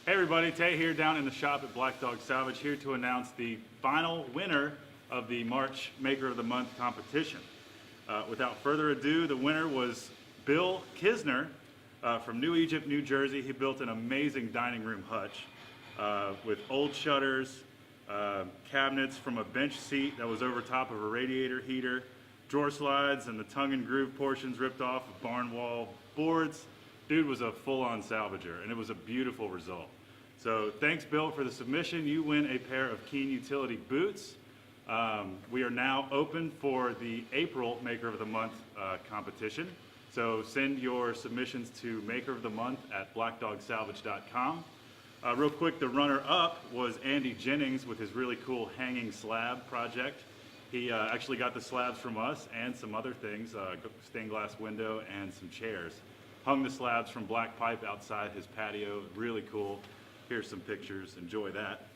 Hey everybody, Tay here down in the shop at Black Dog Salvage, here to announce the final winner of the March Maker of the Month competition. Without further ado, the winner was Bill Kisner from New Egypt, New Jersey. He built an amazing dining room hutch with old shutters, cabinets from a bench seat that was over top of a radiator heater, drawer slides, and the tongue and groove portions ripped off of barn wall boards. Dude was a full-on salvager, and it was a beautiful result. So thanks, Bill, for the submission. You win a pair of Keen Utility boots. We are now open for the April Maker of the Month competition. So send your submissions to makerofthemonth@blackdogsalvage.com. Real quick, the runner-up was Andy Jennings with his really cool hanging slab project. He actually got the slabs from us and some other things, stained glass window and some chairs. Hung the slabs from black pipe outside his patio. Really cool. Here's some pictures. Enjoy that.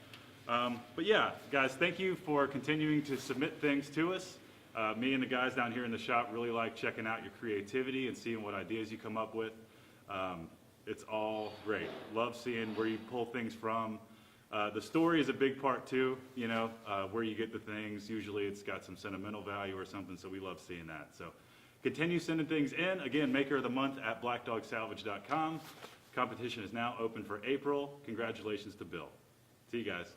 But yeah, guys, thank you for continuing to submit things to us. Me and the guys down here in the shop really like checking out your creativity and seeing what ideas you come up with. It's all great. Love seeing where you pull things from. The story is a big part too, you know, where you get the things. Usually it's got some sentimental value or something, so we love seeing that. So continue sending things in. Again, Maker of the Month at blackdogsalvage.com. Competition is now open for April. Congratulations to Bill. See you guys.